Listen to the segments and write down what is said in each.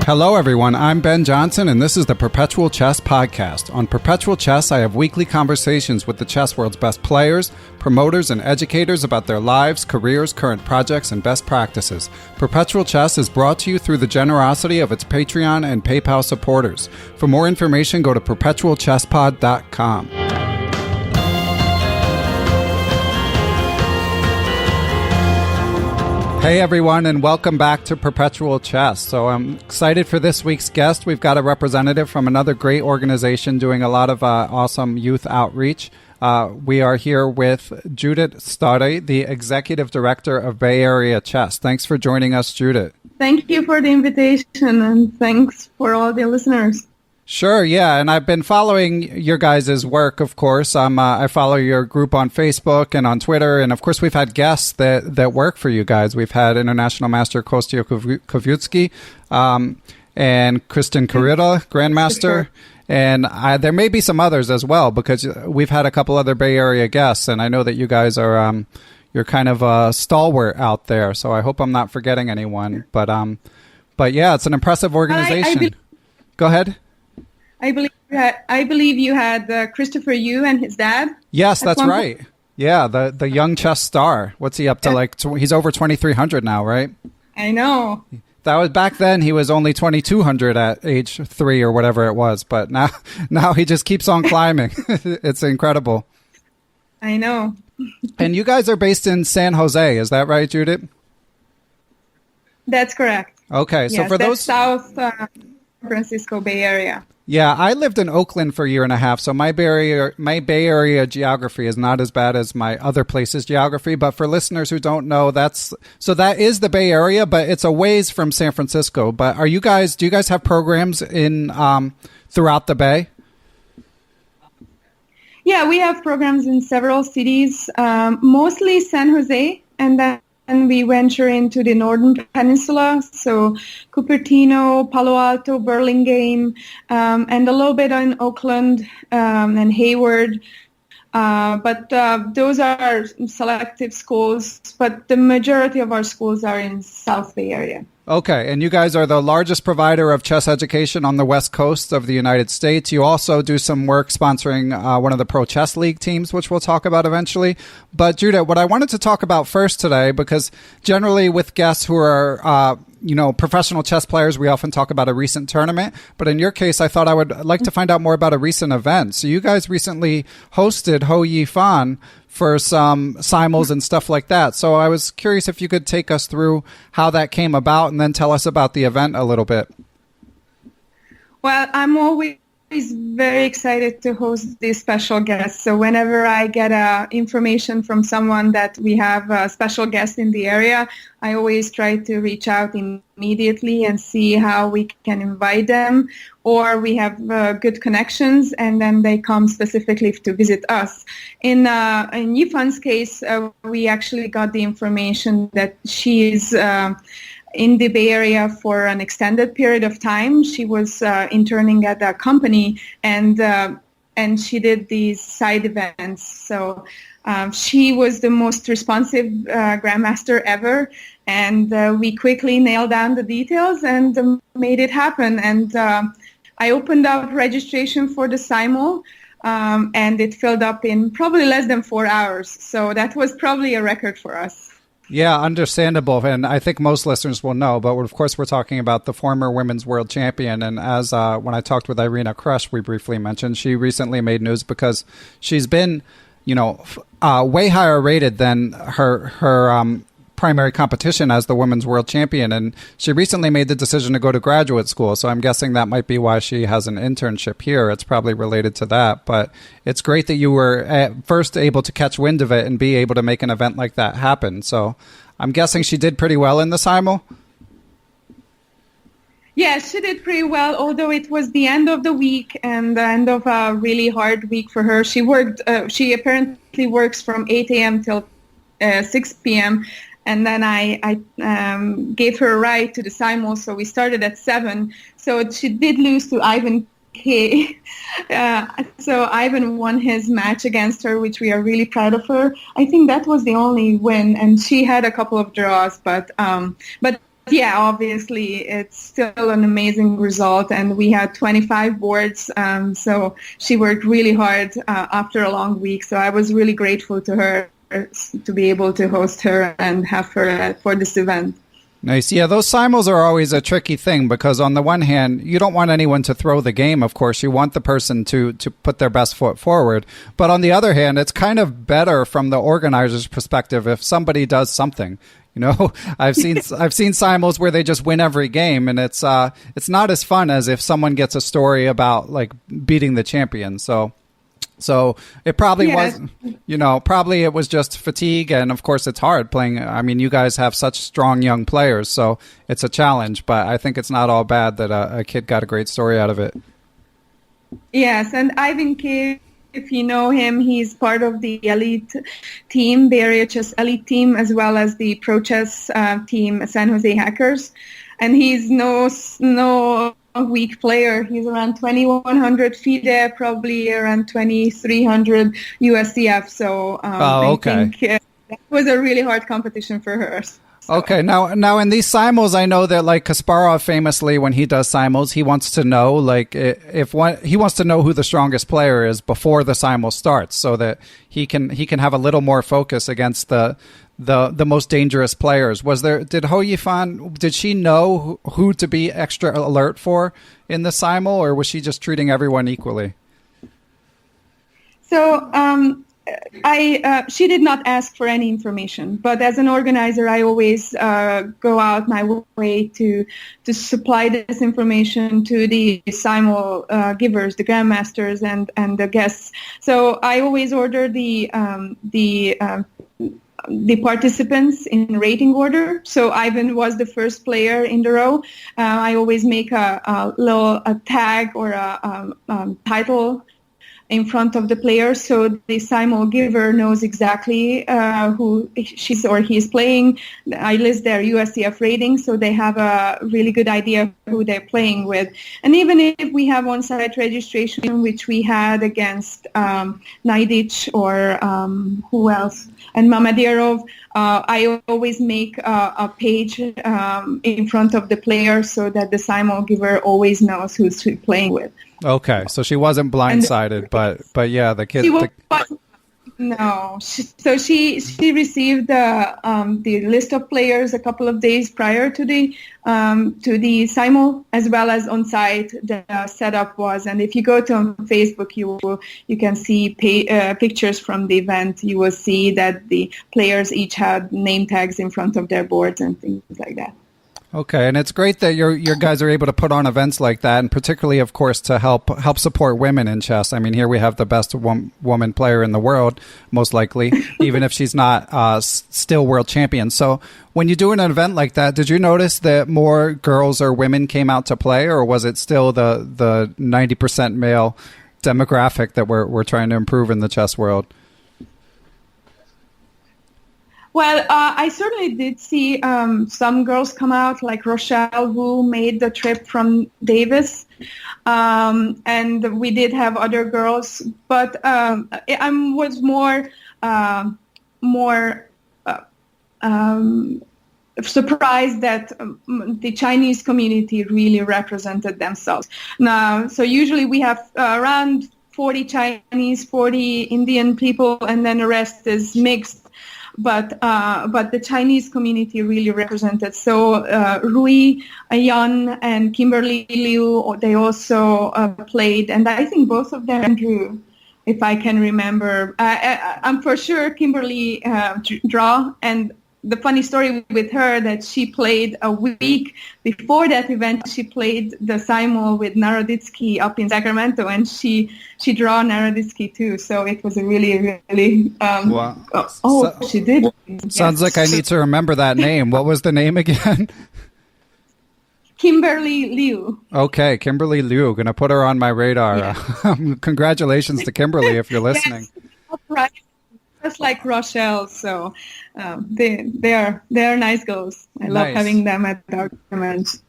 Hello everyone, I'm Ben Johnson and this is the Perpetual Chess Podcast. On Perpetual Chess, I have weekly conversations with the chess world's best players, promoters, and educators about their lives, careers, current projects, and best practices. Perpetual Chess is brought to you through the generosity of its Patreon and PayPal supporters. For more information, go to perpetualchesspod.com. Hey everyone, and welcome back to Perpetual Chess. So I'm excited for this week's guest. We've got a representative from another great organization doing a lot of awesome youth outreach. We are here with Judit Sztaray, the Executive Director of Bay Area Chess. Thanks for joining us, Judit. Thank you for the invitation, and thanks for all the listeners. Sure, yeah, and I've been following your guys' work, of course. I follow your group on Facebook and on Twitter, and of course we've had guests that work for you guys. We've had International Master Kostya Kovyutsky and Kristen Karita, Grandmaster, and there may be some others as well, because we've had a couple other Bay Area guests, and I know that you guys are you're kind of a stalwart out there, so I hope I'm not forgetting anyone. But yeah, it's an impressive organization. Go ahead. I believe you had Christopher Yu and his dad. Yes, that's right. Yeah, the young chess star. What's he up to? He's over 2,300 now, right? I know. That was back then. He was only 2,200 at age 3 or whatever it was. But now he just keeps on climbing. It's incredible. I know. And you guys are based in San Jose, is that right, Judith? That's correct. Okay, so yes, for those South San Francisco Bay Area. Yeah, I lived in Oakland for a year and a half, so my Bay Area geography is not as bad as my other places' geography. But for listeners who don't know, that is the Bay Area, but it's a ways from San Francisco. But do you guys have programs in throughout the Bay? Yeah, we have programs in several cities, mostly San Jose, and then we venture into the Northern Peninsula, so Cupertino, Palo Alto, Burlingame, and a little bit in Oakland and Hayward. But those are selective schools, but the majority of our schools are in South Bay Area. Okay, and you guys are the largest provider of chess education on the West Coast of the United States. You also do some work sponsoring one of the Pro Chess League teams, which we'll talk about eventually. But Judith, what I wanted to talk about first today, because generally with guests who are professional chess players, we often talk about a recent tournament. But in your case, I thought I would like to find out more about a recent event. So you guys recently hosted Yifan for some simuls and stuff like that. So I was curious if you could take us through how that came about and then tell us about the event a little bit. Well, I'm always very excited to host these special guests. So whenever I get information from someone that we have a special guest in the area, I always try to reach out immediately and see how we can invite them, or we have good connections and then they come specifically to visit us. In Yifan's case, we actually got the information that she is in the Bay Area for an extended period of time. She was interning at a company, and she did these side events. So she was the most responsive grandmaster ever, and we quickly nailed down the details and made it happen. And I opened up registration for the simul, and it filled up in probably less than 4 hours. So that was probably a record for us. Yeah, understandable. And I think most listeners will know, but of course we're talking about the former women's world champion. And as when I talked with Irina Krush, we briefly mentioned, she recently made news because she's been, way higher rated than her primary competition as the women's world champion. And she recently made the decision to go to graduate school. So I'm guessing that might be why she has an internship here. It's probably related to that. But it's great that you were at first able to catch wind of it and be able to make an event like that happen. So I'm guessing she did pretty well in the simul. Yeah, she did pretty well, although it was the end of the week and the end of a really hard week for her. She worked. She apparently works from 8 a.m. till 6 p.m., and then I gave her a ride to the simul, so we started at 7. So she did lose to Ivan K. So Ivan won his match against her, which we are really proud of her. I think that was the only win, and she had a couple of draws, but yeah, obviously it's still an amazing result, and we had 25 boards, so she worked really hard after a long week, so I was really grateful to her to be able to host her and have her for this event. Nice. Yeah, those simuls are always a tricky thing because on the one hand, you don't want anyone to throw the game, of course. You want the person to put their best foot forward. But on the other hand, it's kind of better from the organizer's perspective if somebody does something. You know, I've seen simuls where they just win every game, and it's not as fun as if someone gets a story about like beating the champion. So it probably was, probably it was just fatigue. And of course it's hard playing. I mean, you guys have such strong young players, so it's a challenge, but I think it's not all bad that a kid got a great story out of it. Yes. And Ivan K, if you know him, he's part of the elite team, the Area Chess elite team, as well as the Pro Chess team, San Jose Hackers. And he's no weak player. He's around 2,100 FIDE, probably around 2,300 USCF. So I think that was a really hard competition for her. So. Okay, now in these simuls, I know that like Kasparov famously, when he does simuls, he wants to know he wants to know who the strongest player is before the simul starts, so that he can have a little more focus against the most dangerous players. Did Ho Yifan, did she know who to be extra alert for in the simul, or was she just treating everyone equally? So she did not ask for any information, but as an organizer, I always go out my way to supply this information to the simul givers, the grandmasters, and the guests. So I always order the participants in rating order. So Ivan was the first player in the row. I always make a little tag or a title in front of the player, so the simul giver knows exactly who she's or he is playing. I list their USCF rating, so they have a really good idea who they're playing with. And even if we have on-site registration, which we had against Naidic or who else, and Mamadirov, I always make a page in front of the player so that the simul giver always knows who's playing with. Okay, so she wasn't blindsided, but yeah, the kid. No, so she received the list of players a couple of days prior to the simul, as well as on site the setup was. And if you go to Facebook, you can see pictures from the event. You will see that the players each had name tags in front of their boards and things like that. Okay, and it's great that your guys are able to put on events like that, and particularly, of course, to help support women in chess. I mean, here we have the best woman player in the world, most likely, even if she's not still world champion. So when you do an event like that, did you notice that more girls or women came out to play, or was it still the 90% male demographic that we're trying to improve in the chess world? Well, I certainly did see some girls come out, like Rochelle, who made the trip from Davis, and we did have other girls, but I was more surprised that the Chinese community really represented themselves. Now, so usually we have around 40 Chinese, 40 Indian people, and then the rest is mixed. But the Chinese community really represented. So Rui, Yan, and Kimberly Liu, they also played, and I think both of them drew, if I can remember. I'm for sure Kimberly draw, and the funny story with her that she played a week before that event. She played the simul with Naroditsky up in Sacramento, and she draw Naroditsky too. So it was a really wow. She did. Sounds like I need to remember that name. What was the name again? Kimberly Liu. Okay, Kimberly Liu. Gonna put her on my radar. Yeah. Congratulations to Kimberly if you're listening. Yes, right. Just like Rochelle, so they are nice girls. I love having them at our tournaments.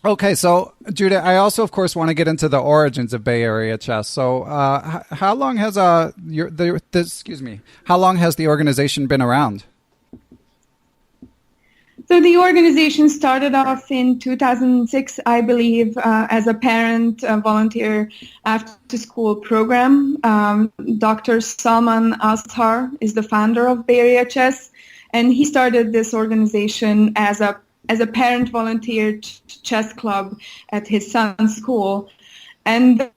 Okay, so Judith, I also, of course, want to get into the origins of Bay Area chess. So, how long has how long has the organization been around? So the organization started off in 2006, I believe, as a parent volunteer after-school program. Dr. Salman Azhar is the founder of Bay Area Chess, and he started this organization as a parent volunteer chess club at his son's school. And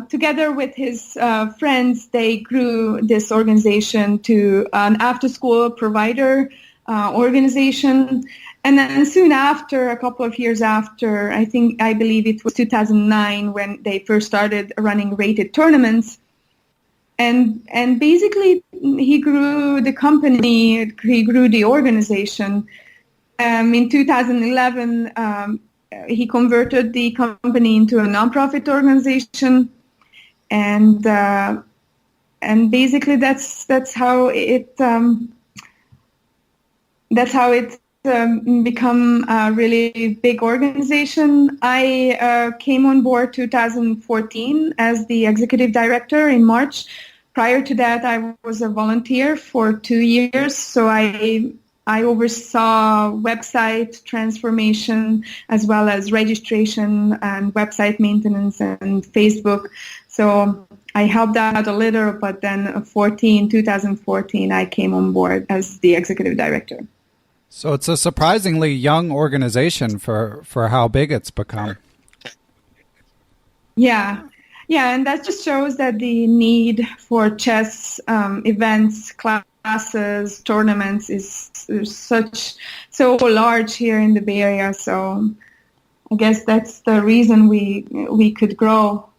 together with his friends, they grew this organization to an after-school provider organization. And then soon after, a couple of years after, I believe it was 2009 when they first started running rated tournaments. And basically, he grew the company, he grew the organization. In 2011, he converted the company into a nonprofit organization, and basically that's how it become a really big organization. I came on board 2014 as the executive director in March. Prior to that, I was a volunteer for 2 years, so I oversaw website transformation as well as registration and website maintenance and Facebook. So I helped out a little, but then 2014, I came on board as the executive director. So it's a surprisingly young organization for how big it's become. Yeah, and that just shows that the need for chess events, classes, tournaments is so large here in the Bay Area. So I guess that's the reason we could grow.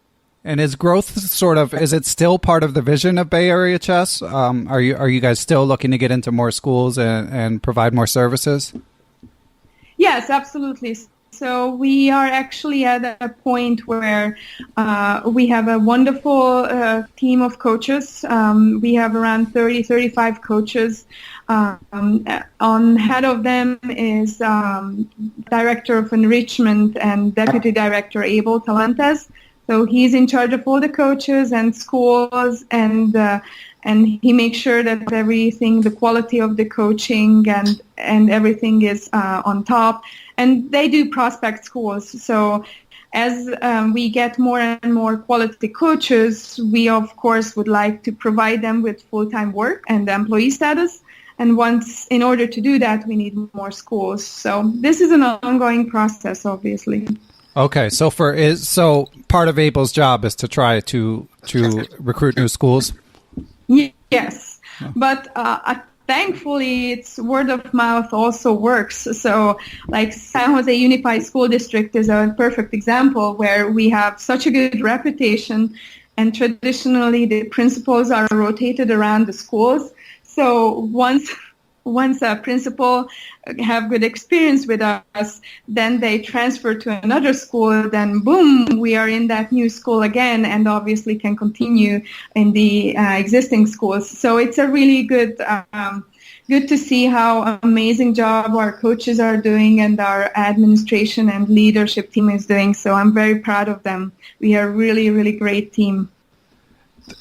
And is growth is it still part of the vision of Bay Area Chess? Are you guys still looking to get into more schools and provide more services? Yes, absolutely. So we are actually at a point where we have a wonderful team of coaches. We have around 35 coaches. On head of them is Director of Enrichment and Deputy Director Abel Talantes. So he's in charge of all the coaches and schools, and he makes sure that everything, the quality of the coaching and everything is on top. And they do prospect schools. So as we get more and more quality coaches, we of course would like to provide them with full-time work and employee status. And in order to do that, we need more schools. So this is an ongoing process, obviously. Okay, so part of Abel's job is to try to recruit new schools? Yes, but thankfully, it's word of mouth also works. So like San Jose Unified School District is a perfect example where we have such a good reputation, and traditionally the principals are rotated around the schools. So once a principal have good experience with us, then they transfer to another school, then boom, we are in that new school again, and obviously can continue in the existing schools. So it's a really good to see how amazing job our coaches are doing and our administration and leadership team is doing. So I'm very proud of them. We are a really, really great team.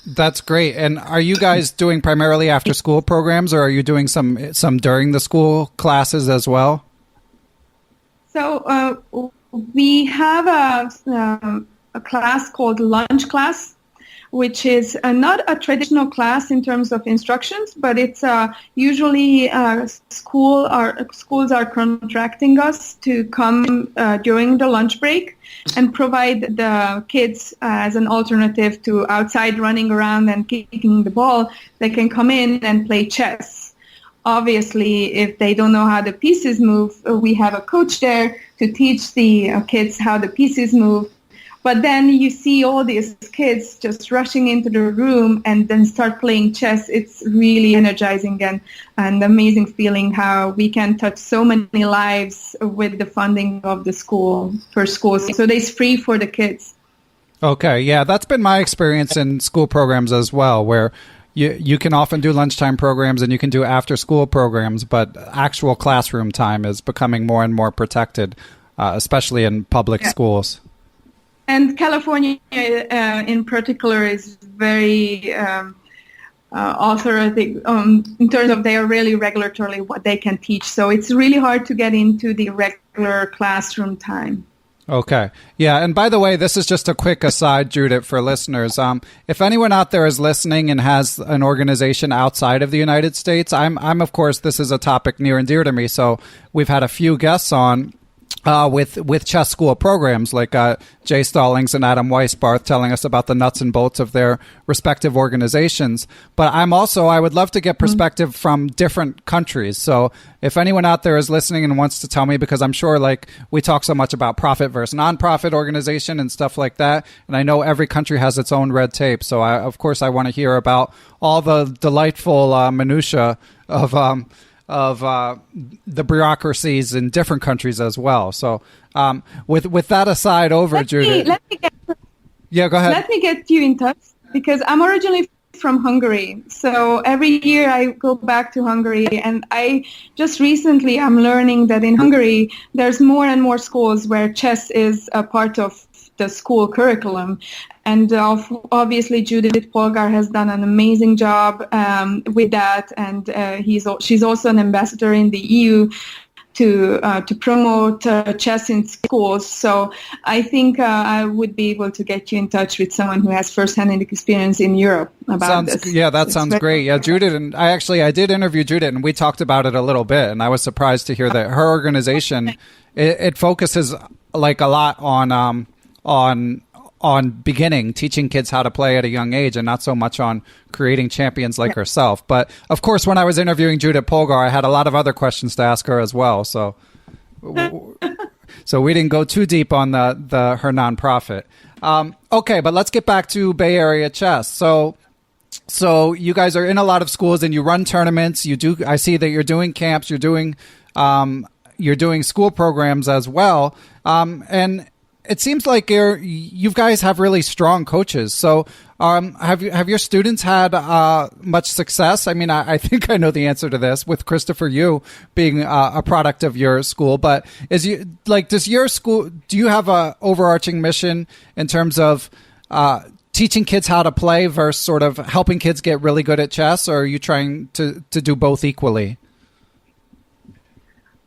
That's great. And are you guys doing primarily after school programs, or are you doing some during the school classes as well? So we have a class called lunch class, which is not a traditional class in terms of instructions, but it's usually schools are contracting us to come during the lunch break and provide the kids as an alternative to outside running around and kicking the ball. They can come in and play chess. Obviously, if they don't know how the pieces move, we have a coach there to teach the kids how the pieces move. But then you see all these kids just rushing into the room and then start playing chess. It's really energizing and amazing feeling how we can touch so many lives with the funding of the school for schools. So it's free for the kids. Okay, yeah, that's been my experience in school programs as well, where you can often do lunchtime programs and you can do after-school programs, but actual classroom time is becoming more and more protected, especially in public schools. And California in particular is very authority in terms of they are really regulatorily what they can teach. So it's really hard to get into the regular classroom time. Okay. Yeah. And by the way, this is just a quick aside, Judith, for listeners. If anyone out there is listening and has an organization outside of the United States, I'm of course, this is a topic near and dear to me. So we've had a few guests on with chess school programs like Jay Stallings and Adam Weisbarth telling us about the nuts and bolts of their respective organizations. But I would love to get perspective from different countries. So if anyone out there is listening and wants to tell me, because I'm sure like we talk so much about profit versus nonprofit organization and stuff like that. And I know every country has its own red tape. So of course I want to hear about all the delightful minutia of the bureaucracies in different countries as well. So with that aside Judith. Yeah, go ahead. Let me get you in touch because I'm originally from Hungary. So every year I go back to Hungary, and I just recently I'm learning that in Hungary there's more and more schools where chess is a part of the school curriculum. And obviously Judith Polgar has done an amazing job with that, and she's also an ambassador in the EU to promote chess in schools. So I think I would be able to get you in touch with someone who has first-hand experience in Europe about this. Yeah, that sounds great. Yeah, Judith, and I did interview Judith, and we talked about it a little bit, and I was surprised to hear that her organization it focuses like a lot on teaching kids how to play at a young age and not so much on creating champions like herself. But of course, when I was interviewing Judith Polgar, I had a lot of other questions to ask her as well. So we didn't go too deep on her nonprofit. Okay, but let's get back to Bay Area chess. So you guys are in a lot of schools and you run tournaments. I see that you're doing camps, you're doing school programs as well. And it seems like you guys have really strong coaches. So have your students had much success? I mean, I think I know the answer to this with Christopher Yu being a product of your school. But does your school, do you have a overarching mission in terms of teaching kids how to play versus sort of helping kids get really good at chess? Or are you trying to do both equally?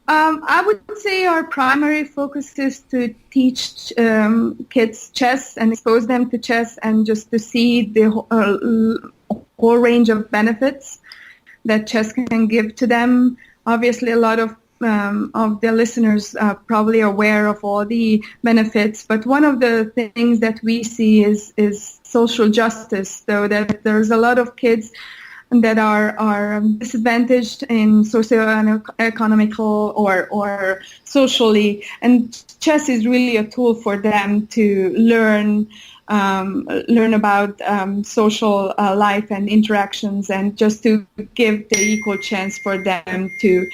I would say our primary focus is to teach kids chess and expose them to chess and just to see the whole range of benefits that chess can give to them. Obviously, a lot of the listeners are probably aware of all the benefits, but one of the things that we see is social justice, so that there's a lot of kids that are disadvantaged in socio-economical or socially, and chess is really a tool for them to learn about social life and interactions, and just to give the equal chance for them to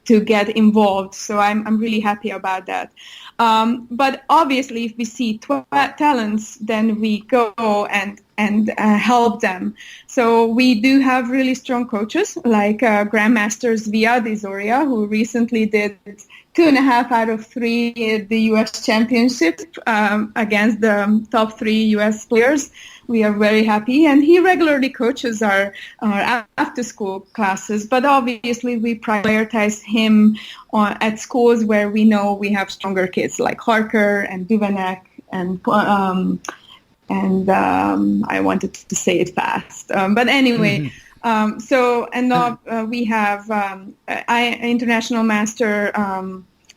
get involved. So I'm really happy about that. But obviously, if we see talents, then we go and help them. So we do have really strong coaches like Grandmasters Via Di Zoria, who recently did 2.5 out of 3 at the U.S. Championship against the top 3 U.S. players. We are very happy, and he regularly coaches our after-school classes. But obviously, we prioritize him at schools where we know we have stronger kids, like Harker and Duvenek and I wanted to say it fast, but anyway. We have international master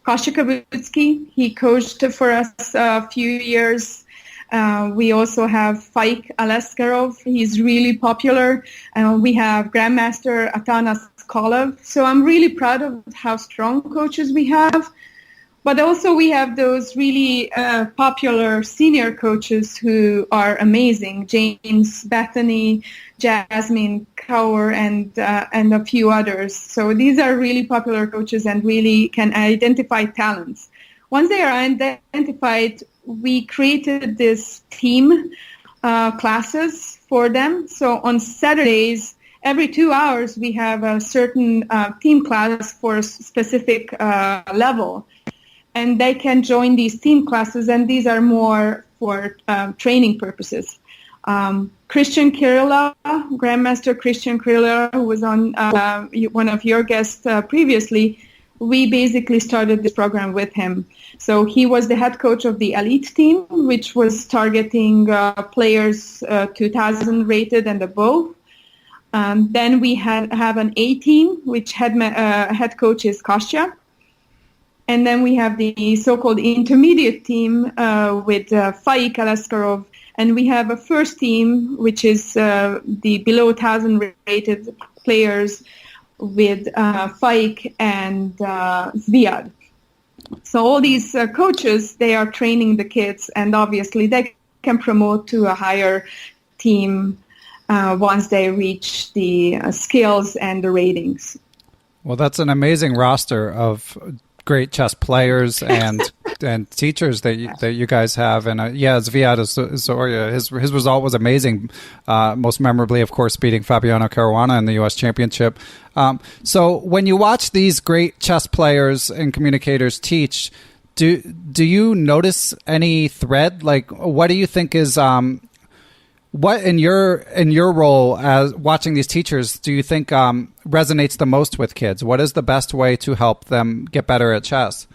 Kasia Kabutsky. He coached for us a few years. We also have Faik Aleskarov. He's really popular. We have Grandmaster Atanas Kolev. So I'm really proud of how strong coaches we have. But also we have those really popular senior coaches who are amazing. James Bethany, Jasmine Kaur, and a few others. So these are really popular coaches and really can identify talents. Once they are identified, we created this team classes for them. So on Saturdays, every 2 hours, we have a certain team class for a specific level. And they can join these team classes, and these are more for training purposes. Christian Kirilla, Grandmaster Christian Kirilla, who was on one of your guests previously, we basically started this program with him. So he was the head coach of the elite team, which was targeting players 2,000 rated and above. Then we have an A team, which head coach is Kostya. And then we have the so-called intermediate team with Faik Alaskarov. And we have a first team, which is the below 1,000 rated players with Faik and Zviad. So all these coaches, they are training the kids, and obviously they can promote to a higher team once they reach the skills and the ratings. Well, that's an amazing roster of great chess players and teachers that you guys have. And Zviad Zoria, his result was amazing. Most memorably, of course, beating Fabiano Caruana in the U.S. Championship. So when you watch these great chess players and communicators teach, do you notice any thread? Like, what do you think is what in your role as watching these teachers do you think resonates the most with kids? What is the best way to help them get better at chess?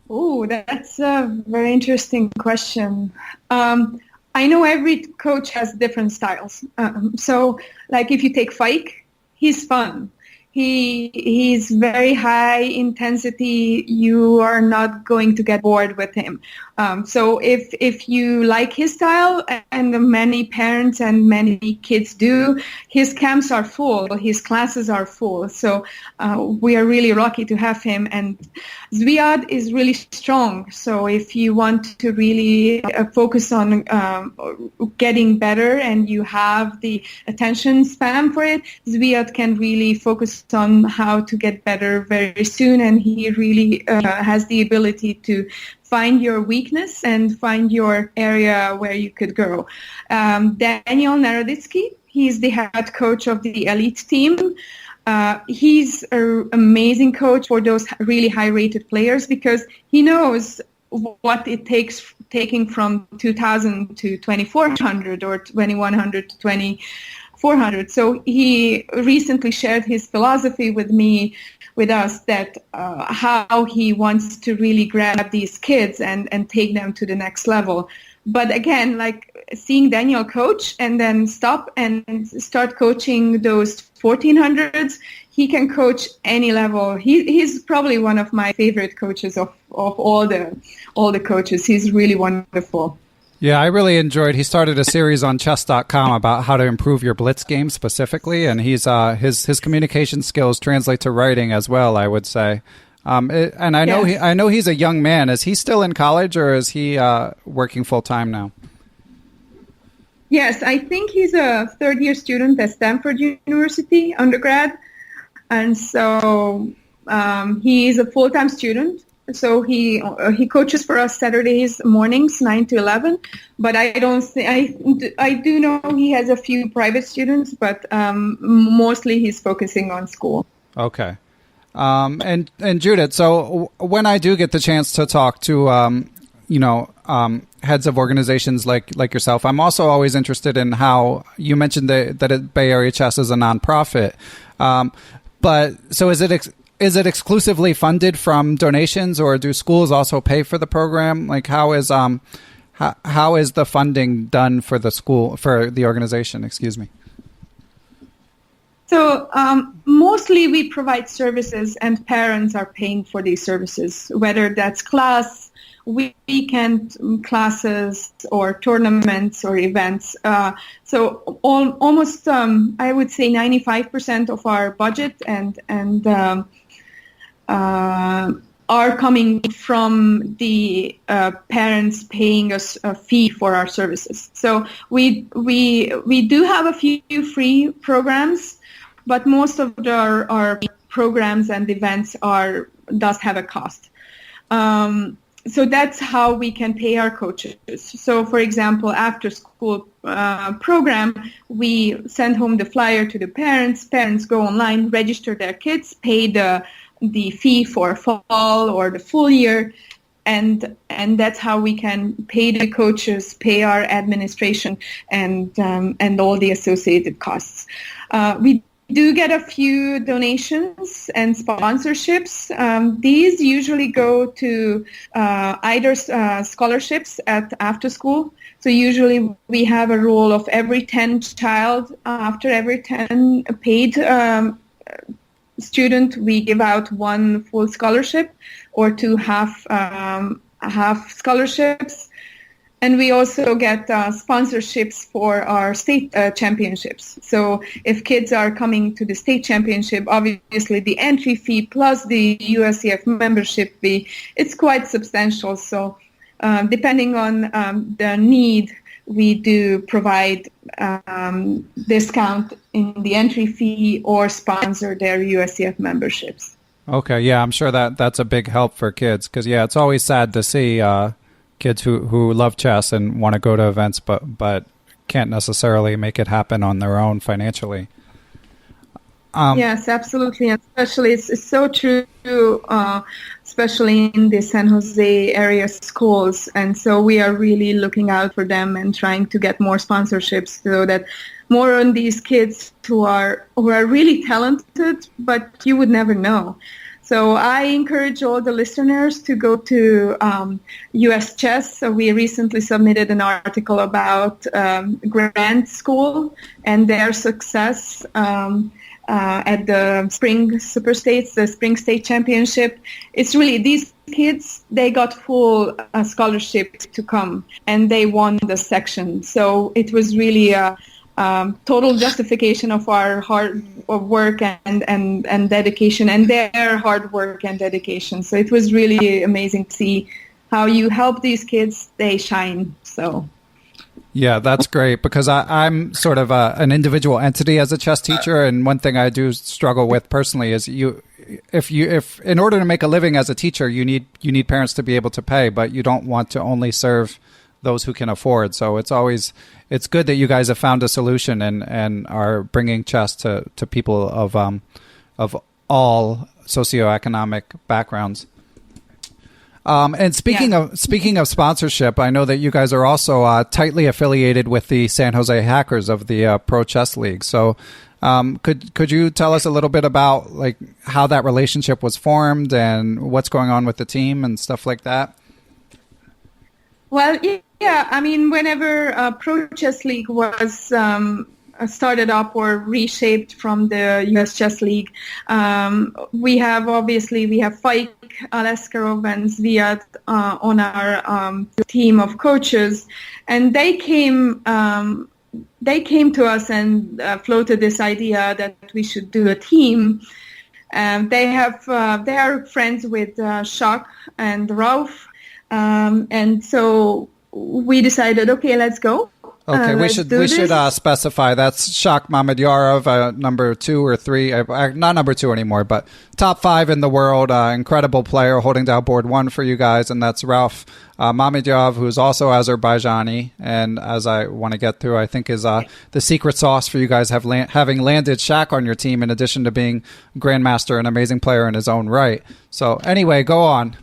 Oh, that's a very interesting question. I know every coach has different styles. So, like if you take Faik, he's fun. He's very high intensity. You are not going to get bored with him. So if you like his style, and many parents and many kids do, his camps are full, his classes are full. So we are really lucky to have him. And Zviad is really strong. So if you want to really focus on getting better and you have the attention span for it, Zviad can really focus on how to get better very soon. And he really has the ability to find your weakness and find your area where you could grow. Daniel Naroditsky, he's the head coach of the elite team. He's an amazing coach for those really high-rated players because he knows what it takes taking from 2,000 to 2,400 or 2,100 to 2,400. So he recently shared his philosophy with us that how he wants to really grab these kids and take them to the next level. But again, like seeing Daniel coach and then stop and start coaching those 1400s, he can coach any level. He's probably one of my favorite coaches of all the coaches. He's really wonderful. Yeah, I really enjoyed. He started a series on chess.com about how to improve your blitz game specifically, and he's his communication skills translate to writing as well, I would say. And I know I know he's a young man. Is he still in college or is he working full time now? Yes, I think he's a third-year student at Stanford University, undergrad, and so he is a full-time student. So he coaches for us Saturdays mornings 9 to 11, but I do know he has a few private students, but mostly he's focusing on school. Okay. And Judith, so when I do get the chance to talk to heads of organizations like yourself, I'm also always interested in how you mentioned that Bay Area Chess is a nonprofit. But so is it exclusively funded from donations, or do schools also pay for the program? Like how is the funding done for the organization? Excuse me. So mostly we provide services, and parents are paying for these services, whether that's class, weekend classes, or tournaments or events. So almost I would say 95% of our budget and are coming from the parents paying us a fee for our services. So we do have a few free programs, but most of our programs and events does have a cost. So that's how we can pay our coaches. So, for example, after school program, we send home the flyer to the parents. Parents go online, register their kids, pay the fee for fall or the full year, and that's how we can pay the coaches, pay our administration, and all the associated costs. We do get a few donations and sponsorships. These usually go to either scholarships at after school. So usually we have a rule of every 10 child, after every 10 paid student, we give out one full scholarship or two half scholarships. And we also get sponsorships for our state championships. So if kids are coming to the state championship, obviously the entry fee plus the USCF membership fee, it's quite substantial. So depending on the need, we do provide discount in the entry fee or sponsor their USCF memberships. Okay, yeah, I'm sure that's a big help for kids because, yeah, it's always sad to see kids who love chess and want to go to events but can't necessarily make it happen on their own financially. Yes, absolutely. And especially it's so true, especially in the San Jose area schools. And so we are really looking out for them and trying to get more sponsorships so that more on these kids who are really talented, but you would never know. So I encourage all the listeners to go to US Chess. So we recently submitted an article about Grant School and their success at the Spring Super States, the Spring State Championship. It's really these kids, they got full scholarship to come and they won the section. So it was really a total justification of our hard work and dedication and their hard work and dedication. So it was really amazing to see how you help these kids, they shine. So. Yeah, that's great because I'm sort of an individual entity as a chess teacher, and one thing I do struggle with personally is if in order to make a living as a teacher, you need parents to be able to pay, but you don't want to only serve those who can afford. So it's good that you guys have found a solution and are bringing chess to people of all socioeconomic backgrounds. And speaking of sponsorship, I know that you guys are also tightly affiliated with the San Jose Hackers of the Pro Chess League. So could you tell us a little bit about like how that relationship was formed and what's going on with the team and stuff like that? Well, yeah. I mean, whenever Pro Chess League was started up or reshaped from the US Chess League, we have Faik, Aleskarov, and Zviad on our team of coaches, and they came to us and floated this idea that we should do a team. They are friends with Shak and Rauf. And so we decided, okay, let's go. Okay, we should specify that's Shak Mamedyarov, number 2 or 3, not number 2 anymore, but top 5 in the world, incredible player holding down board 1 for you guys, and that's Rauf Mamedyarov, who's also Azerbaijani, and as I want to get through, I think is the secret sauce for you guys having landed Shak on your team in addition to being Grandmaster, an amazing player in his own right. So anyway, go on.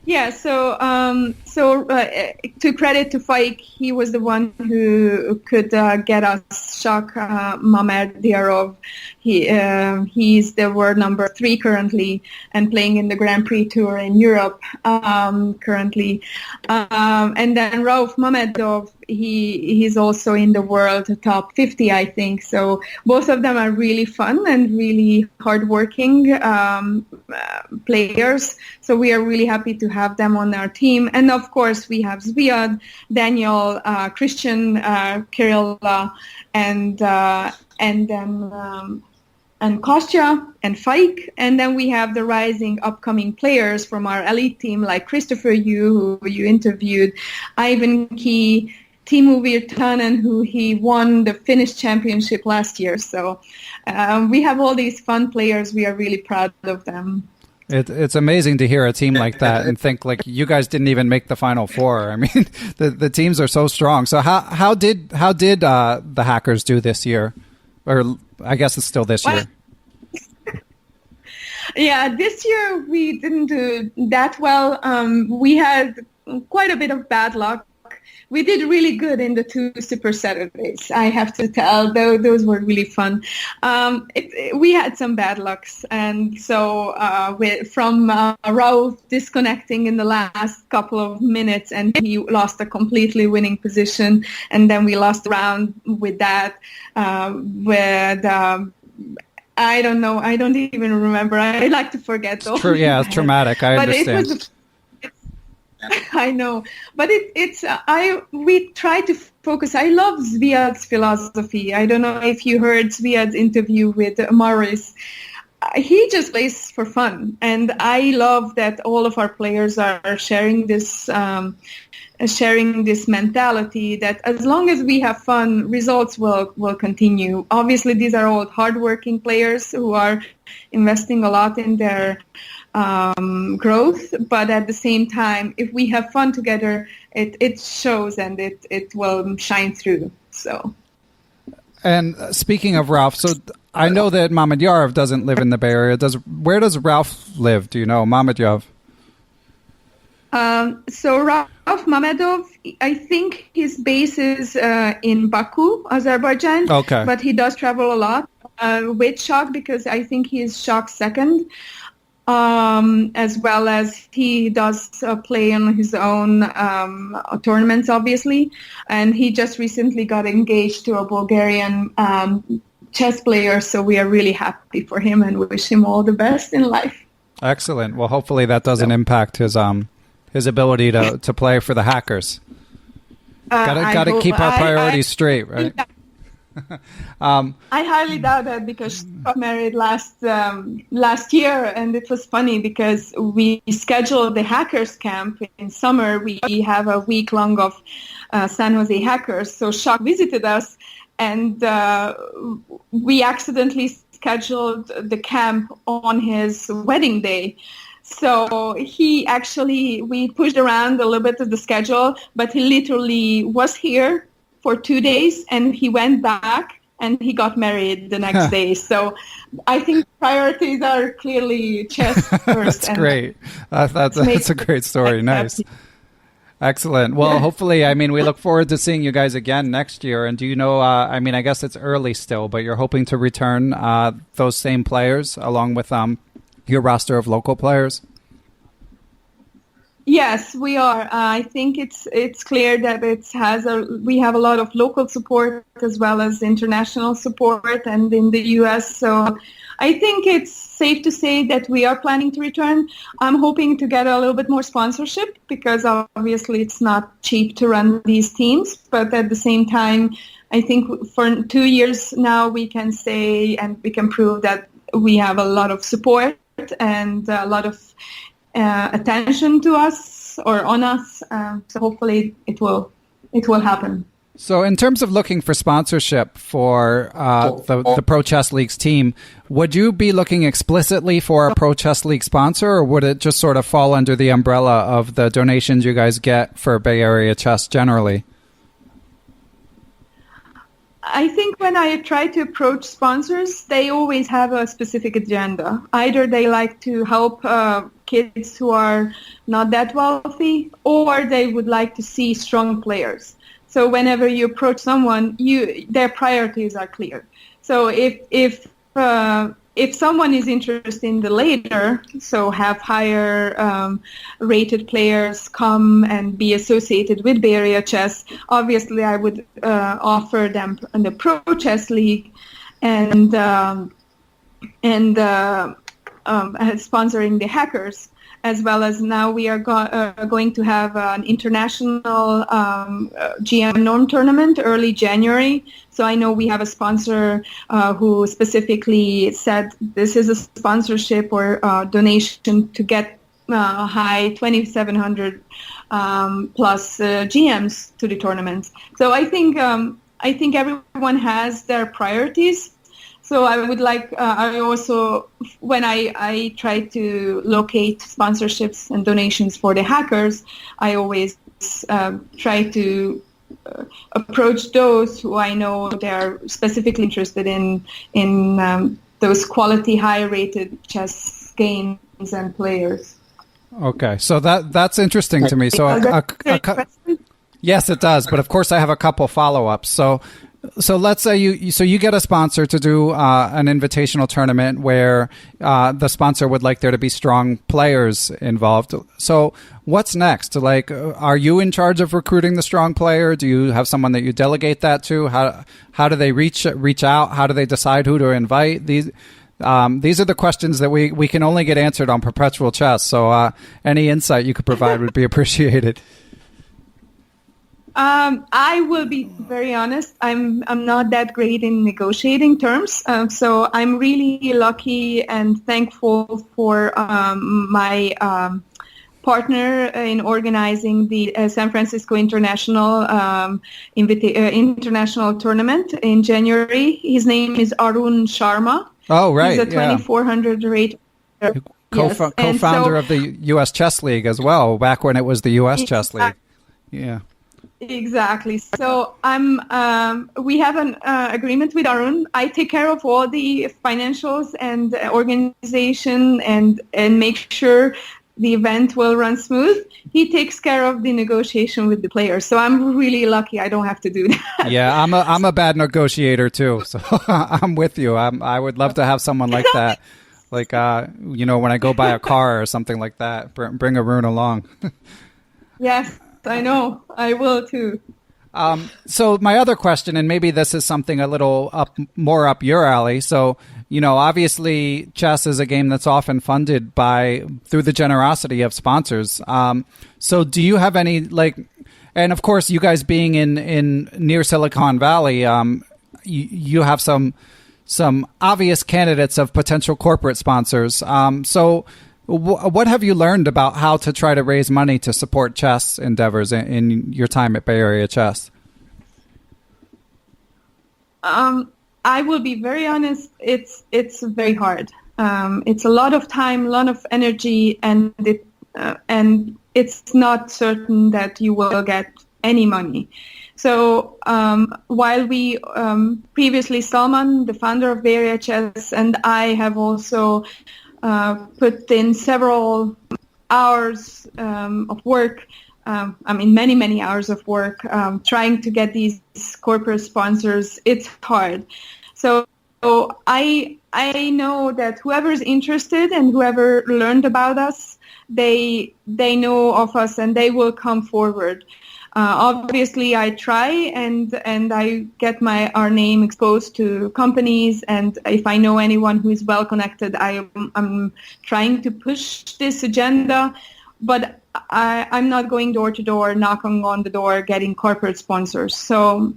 Yeah, so to credit to Faik, he was the one who could get us Shak Mamedyarov. He's the world number 3 currently and playing in the Grand Prix Tour in Europe currently. And then Rauf Mamedov, he's also in the world top 50, I think. So both of them are really fun and really hardworking players. So we are really happy to have them on our team. And of course, we have Zviad, Daniel, Christian, Kirill, and Kostya and Faik. And then we have the rising upcoming players from our elite team like Christopher Yu, who you interviewed, Ivan Key, Teemu Virtanen, who he won the Finnish championship last year. So we have all these fun players. We are really proud of them. It's amazing to hear a team like that and think like you guys didn't even make the Final Four. I mean, the teams are so strong. So how did the Hackers do this year? Or I guess it's still this year. Yeah, this year we didn't do that well. We had quite a bit of bad luck. We did really good in the 2 Super Saturdays, I have to tell, though those were really fun. We had some bad lucks, and so from Raul disconnecting in the last couple of minutes, and he lost a completely winning position, and then we lost a round with that, I don't know, I don't even remember. I like to forget those. True, yeah, it's traumatic, I understand. I know, but we try to focus. I love Zviad's philosophy. I don't know if you heard Zviad's interview with Maurice. He just plays for fun, and I love that all of our players are sharing this mentality that as long as we have fun, results will continue. Obviously, these are all hardworking players who are investing a lot in their growth, but at the same time, if we have fun together, it shows and it will shine through. So. And speaking of Ralph, so I know that Mamedyarov doesn't live in the Bay Area. Where does Ralph live? Do you know, Mamedyarov? So Ralph Mamedov, I think his base is in Baku, Azerbaijan. Okay. But he does travel a lot with Shak, because I think he is Shak's second. As well as he does play on his own tournaments, obviously. And he just recently got engaged to a Bulgarian chess player, so we are really happy for him and wish him all the best in life. Excellent. Well, hopefully that doesn't impact his ability to play for the hackers. Got to keep our priorities straight, right? I highly doubt that, because she got married last year, and it was funny because we scheduled the hackers camp in summer. We have a week long of San Jose hackers, so Shak visited us, and we accidentally scheduled the camp on his wedding day. So we pushed around a little bit of the schedule, but he literally was here for 2 days, and he went back and he got married the next day. So I think priorities are clearly chess first. That's great. That's a great story. Nice. Excellent. Well, hopefully, we look forward to seeing you guys again next year. And do you know, I guess it's early still, but you're hoping to return those same players along with your roster of local players? Yes, we are. I think it's clear that we have a lot of local support as well as international support, and in the U.S. So I think it's safe to say that we are planning to return. I'm hoping to get a little bit more sponsorship, because obviously it's not cheap to run these teams. But at the same time, I think for 2 years now we can say and we can prove that we have a lot of support and a lot of attention to us or on us. So hopefully it will happen. So in terms of looking for sponsorship for the Pro Chess League's team, would you be looking explicitly for a Pro Chess League sponsor, or would it just sort of fall under the umbrella of the donations you guys get for Bay Area chess generally? I think when I try to approach sponsors, they always have a specific agenda. Either they like to help kids who are not that wealthy, or they would like to see strong players. So whenever you approach someone, their priorities are clear. So if someone is interested in the later, so have higher rated players come and be associated with Bay Area Chess, obviously I would offer them in the Pro Chess League and sponsoring the hackers, as well as now we are going to have an international GM Norm tournament early January. So I know we have a sponsor who specifically said this is a sponsorship or donation to get high 2,700 plus GMs to the tournament. So I think everyone has their priorities. So I would like, I also, when I try to locate sponsorships and donations for the hackers, I always try to approach those who I know they're specifically interested in those quality, high-rated chess games and players. Okay, so that's interesting to me. So yes, it does. But of course, I have a couple follow-ups. So let's say you get a sponsor to do an invitational tournament where the sponsor would like there to be strong players involved. So what's next? Like, are you in charge of recruiting the strong player? Do you have someone that you delegate that to? How do they reach out? How do they decide who to invite? These are the questions that we can only get answered on Perpetual Chess. So any insight you could provide would be appreciated. I will be very honest. I'm not that great in negotiating terms. So I'm really lucky and thankful for my partner in organizing the San Francisco International International Tournament in January. His name is Arun Sharma. Oh, right. He's a 2400 rate. Co-founder of the U.S. Chess League as well, back when it was the U.S. Chess League. Yeah. Exactly. So we have an agreement with Arun. I take care of all the financials and organization and make sure the event will run smooth. He takes care of the negotiation with the players. So I'm really lucky I don't have to do that. Yeah, I'm a bad negotiator too. So I'm with you. I would love to have someone like that. Like, when I go buy a car or something like that, bring Arun along. Yes. I know. I will too. So my other question, and maybe this is something a little more up your alley. So, obviously chess is a game that's often funded through the generosity of sponsors. So do you have any, and of course you guys being in near Silicon Valley, you have some obvious candidates of potential corporate sponsors. So what have you learned about how to try to raise money to support chess endeavors in your time at Bay Area Chess? I will be very honest. It's very hard. It's a lot of time, a lot of energy, and it's not certain that you will get any money. So while we previously, Salman, the founder of Bay Area Chess, and I have also put in several hours of work, many, many hours of work, trying to get these corporate sponsors. It's hard. So I know that whoever is interested and whoever learned about us, they know of us and they will come forward. Obviously, I try and I get our name exposed to companies, and if I know anyone who is well connected, I'm trying to push this agenda. But I'm not going door to door, knocking on the door, getting corporate sponsors. So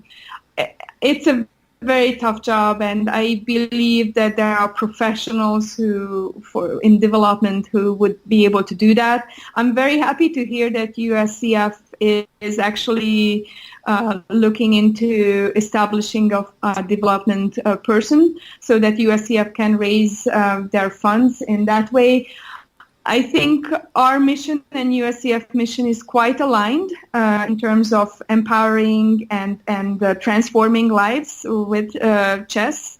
it's a very tough job, and I believe that there are professionals in development who would be able to do that. I'm very happy to hear that USCF is actually looking into establishing a development person so that USCF can raise their funds in that way. I think our mission and USCF mission is quite aligned in terms of empowering and transforming lives with chess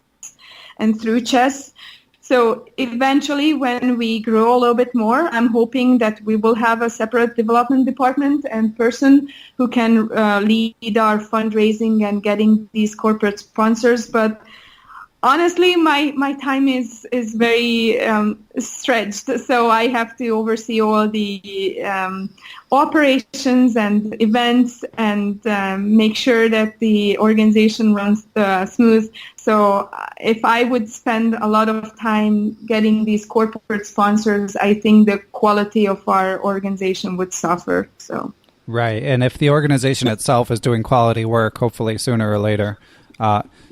and through chess. So eventually, when we grow a little bit more, I'm hoping that we will have a separate development department and person who can lead our fundraising and getting these corporate sponsors. But honestly, my time is very stretched, so I have to oversee all the operations and events and make sure that the organization runs smooth. So if I would spend a lot of time getting these corporate sponsors, I think the quality of our organization would suffer. So right, and if the organization itself is doing quality work, hopefully sooner or later,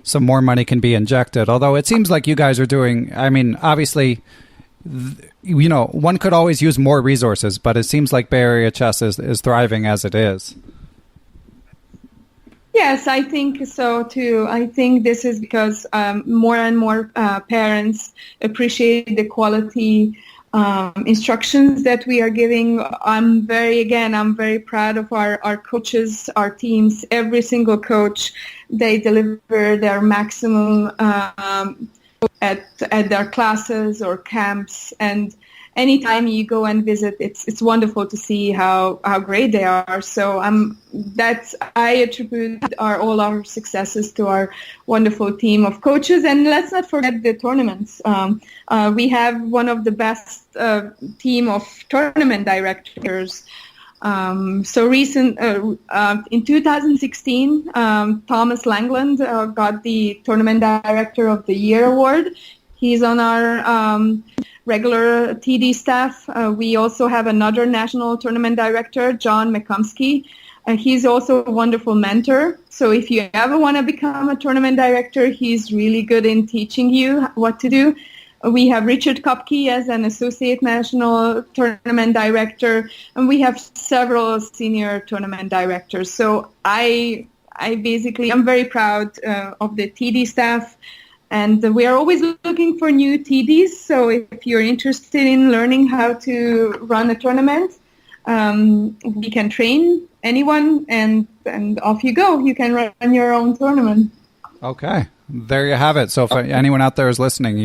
some more money can be injected. Although it seems like you guys are doing, obviously, one could always use more resources, but it seems like Bay Area Chess is thriving as it is. Yes, I think so too. I think this is because more and more parents appreciate the quality instructions that we are giving. I'm very proud of our coaches, our teams. Every single coach, they deliver their maximum at their classes or camps, and anytime you go and visit, it's wonderful to see how great they are. So I attribute all our successes to our wonderful team of coaches. And let's not forget the tournaments. We have one of the best team of tournament directors. In 2016, Thomas Langland got the Tournament Director of the Year award. He's on our regular TD staff. We also have another national tournament director, John McComsky. He's also a wonderful mentor. So if you ever want to become a tournament director, he's really good in teaching you what to do. We have Richard Kopke as an associate national tournament director, and we have several senior tournament directors. So I'm very proud of the TD staff. And we are always looking for new TDs. So if you're interested in learning how to run a tournament, we can train anyone, and off you go. You can run your own tournament. Okay, there you have it. So if anyone out there is listening,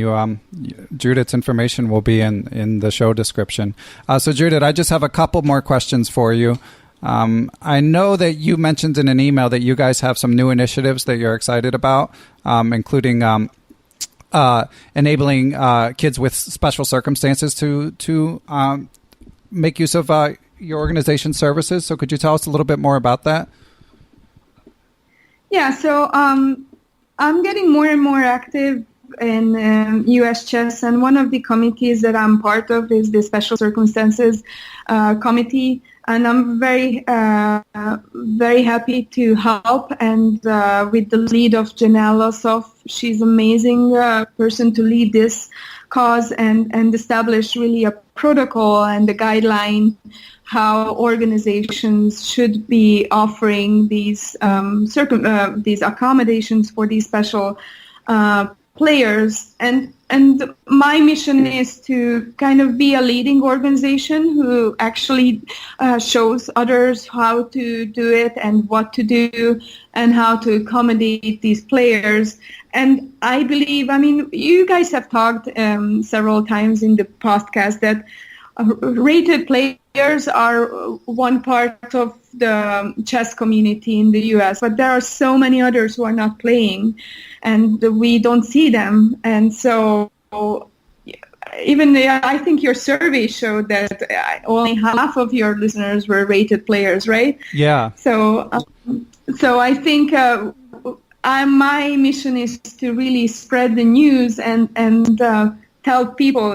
Judith's information will be in the show description. So Judith, I just have a couple more questions for you. I know that you mentioned in an email that you guys have some new initiatives that you're excited about, including enabling kids with special circumstances to make use of your organization's services. So could you tell us a little bit more about that? Yeah, so I'm getting more and more active in U.S. chess, and one of the committees that I'm part of is the Special Circumstances Committee. And I'm very happy to help, and with the lead of Janelle Lossoff. She's an amazing person to lead this cause and establish really a protocol and a guideline how organizations should be offering these accommodations for these special players. And my mission is to kind of be a leading organization who actually shows others how to do it and what to do and how to accommodate these players. And I believe, you guys have talked several times in the podcast that rated players are one part of the chess community in the U.S., but there are so many others who are not playing, and we don't see them. And so I think your survey showed that only half of your listeners were rated players, right? Yeah. So I think my mission is to really spread the news and tell people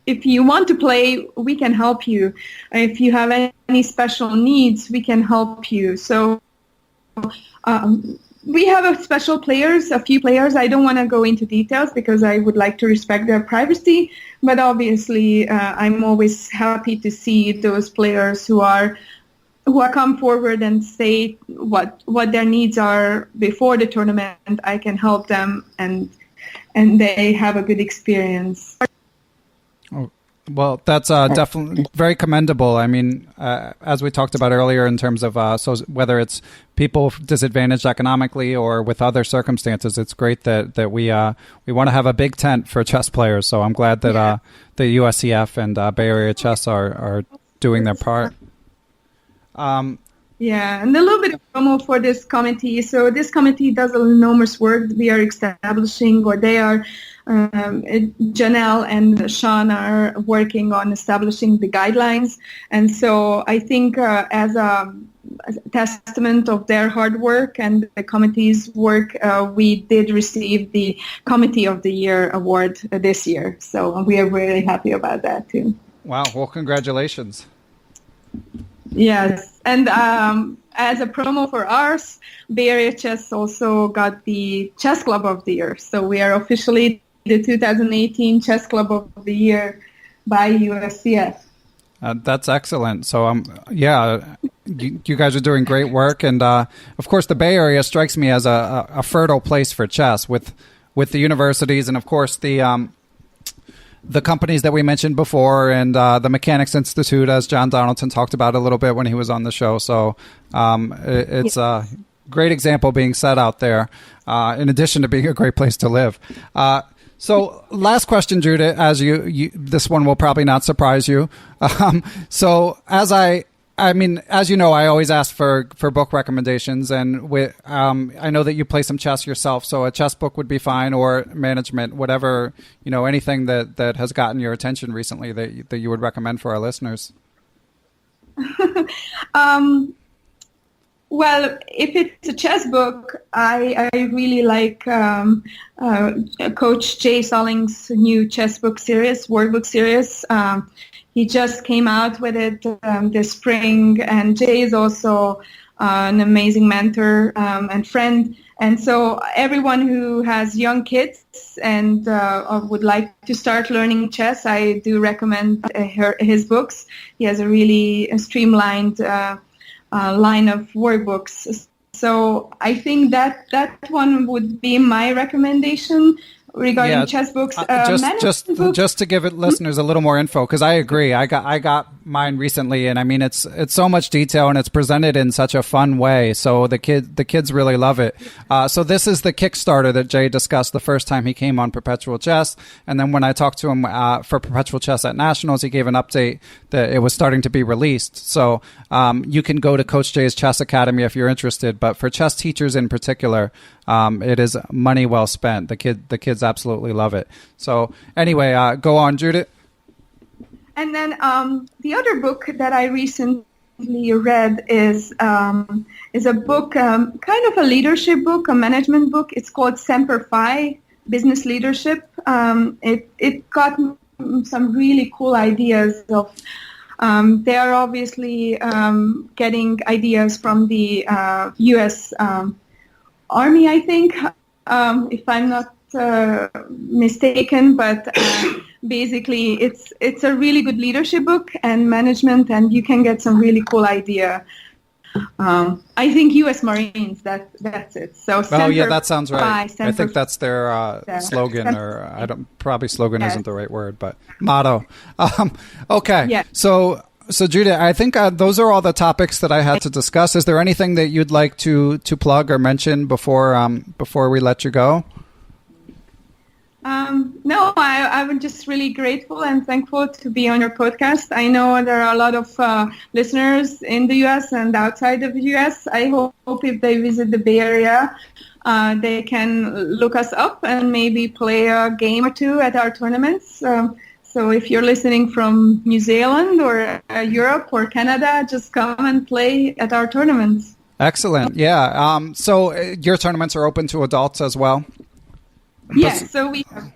if you want to play, we can help you. If you have any special needs, we can help you. So we have a few players. I don't want to go into details because I would like to respect their privacy. But obviously, I'm always happy to see those players who come forward and say what their needs are before the tournament. I can help them, and they have a good experience. Well, that's definitely very commendable. As we talked about earlier, in terms of so whether it's people disadvantaged economically or with other circumstances, it's great that we want to have a big tent for chess players. So I'm glad that the USCF and Bay Area Chess are doing their part. Yeah, and a little bit of promo for this committee. So this committee does enormous work. We are establishing, or they are, Janelle and Sean are working on establishing the guidelines. And so I think as a testament of their hard work and the committee's work, we did receive the Committee of the Year award this year. So we are really happy about that too. Wow. Well, congratulations. Yes, and as a promo for ours, Bay Area Chess also got the Chess Club of the Year. So we are officially the 2018 Chess Club of the Year by USCF. That's excellent. So, you guys are doing great work. And, of course, the Bay Area strikes me as a fertile place for chess with the universities and, of course, the companies that we mentioned before, and the Mechanics Institute, as John Donaldson talked about a little bit when he was on the show. So it's a great example being set out there, in addition to being a great place to live. So last question, Judith, as you this one will probably not surprise you. So as as you know, I always ask for book recommendations, and I know that you play some chess yourself, so a chess book would be fine, or management, whatever, anything that has gotten your attention recently that you would recommend for our listeners. Well, if it's a chess book, I really like Coach Jay Solling's new chess book series, workbook series. He just came out with it this spring, and Jay is also an amazing mentor and friend. And so everyone who has young kids and would like to start learning chess, I do recommend his books. He has a really streamlined line of workbooks. So I think that one would be my recommendation regarding chess books. Just to give listeners a little more info, because I agree. I got mine recently, and I mean it's so much detail, and it's presented in such a fun way. So the kids really love it. So this is the Kickstarter that Jay discussed the first time he came on Perpetual Chess, and then when I talked to him for Perpetual Chess at Nationals, he gave an update that it was starting to be released. So you can go to Coach Jay's Chess Academy if you're interested. But for chess teachers in particular, it is money well spent. The kids absolutely love it. So anyway, go on, Judith. And then the other book that I recently read is a book, kind of a leadership book, a management book. It's called Semper Fi, Business Leadership. It got some really cool ideas of. They are obviously getting ideas from the U.S. Army, I think, if I'm not mistaken, but basically it's a really good leadership book and management, and you can get some really cool idea. I think U.S. Marines, that's it. So that sounds right. I think that's their slogan, or probably slogan isn't the right word, but motto. Okay. Yeah. So Judith, I think those are all the topics that I had to discuss. Is there anything that you'd like to plug or mention before we let you go? No, I'm just really grateful and thankful to be on your podcast. I know there are a lot of listeners in the U.S. and outside of the U.S. I hope if they visit the Bay Area, they can look us up and maybe play a game or two at our tournaments. So if you're listening from New Zealand or Europe or Canada, just come and play at our tournaments. Excellent. Yeah. So your tournaments are open to adults as well? Yes. So we have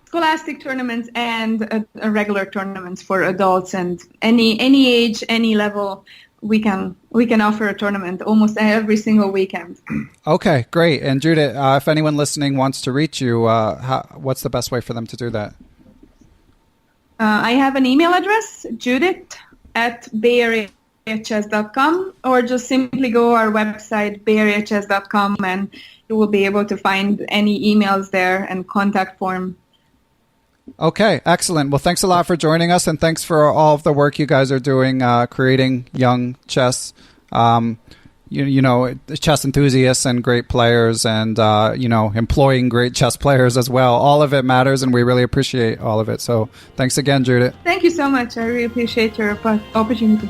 scholastic tournaments and regular tournaments for adults, and any age, any level. We can offer a tournament almost every single weekend. Okay, great. And Judith, if anyone listening wants to reach you, what's the best way for them to do that? I have an email address, judith@bayareachess.com, or just simply go our website, bayareachess.com, and you will be able to find any emails there and contact form. Okay, excellent. Well, thanks a lot for joining us, and thanks for all of the work you guys are doing, creating young chess, chess enthusiasts and great players, and, employing great chess players as well. All of it matters, and we really appreciate all of it. So thanks again, Judith. Thank you so much. I really appreciate your opportunity.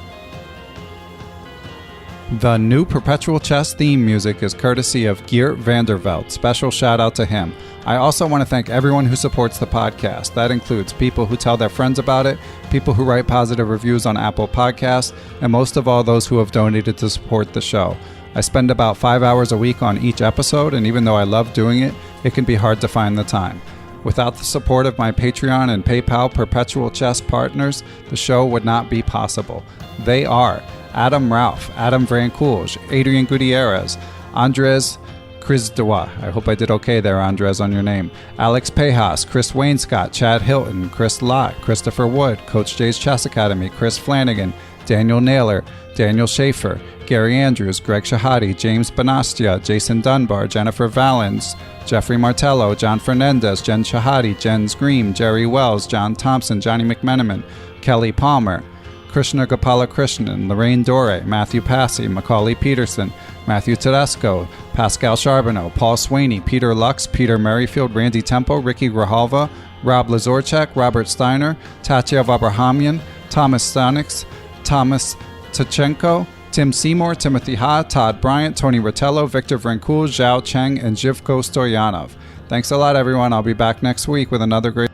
The new Perpetual Chess theme music is courtesy of Geert Vanderveld. Special shout out to him. I also want to thank everyone who supports the podcast. That includes people who tell their friends about it, people who write positive reviews on Apple Podcasts, and most of all, those who have donated to support the show. I spend about 5 hours a week on each episode, and even though I love doing it, it can be hard to find the time. Without the support of my Patreon and PayPal Perpetual Chess partners, the show would not be possible. They are Adam Ralph, Adam Vrancoulge, Adrian Gutierrez, Andres Krizdewa, I hope I did okay there, Andres, on your name, Alex Pejas, Chris Wainscott, Chad Hilton, Chris Lott, Christopher Wood, Coach Jay's Chess Academy, Chris Flanagan, Daniel Naylor, Daniel Schaefer, Gary Andrews, Greg Shahadi, James Bonastia, Jason Dunbar, Jennifer Valens, Jeffrey Martello, John Fernandez, Jen Shahadi, Jen Scream, Jerry Wells, John Thompson, Johnny McMenamin, Kelly Palmer, Krishna Gopala Krishnan, Lorraine Dore, Matthew Passy, Macaulay Peterson, Matthew Tedesco, Pascal Charbonneau, Paul Sweeney, Peter Lux, Peter Merrifield, Randy Tempo, Ricky Grijalva, Rob Lazorchak, Robert Steiner, Tatya Abrahamian, Thomas Stanix, Thomas Tachenko, Tim Seymour, Timothy Ha, Todd Bryant, Tony Rotello, Victor Vrincoul, Zhao Cheng, and Jivko Stoyanov. Thanks a lot, everyone. I'll be back next week with another great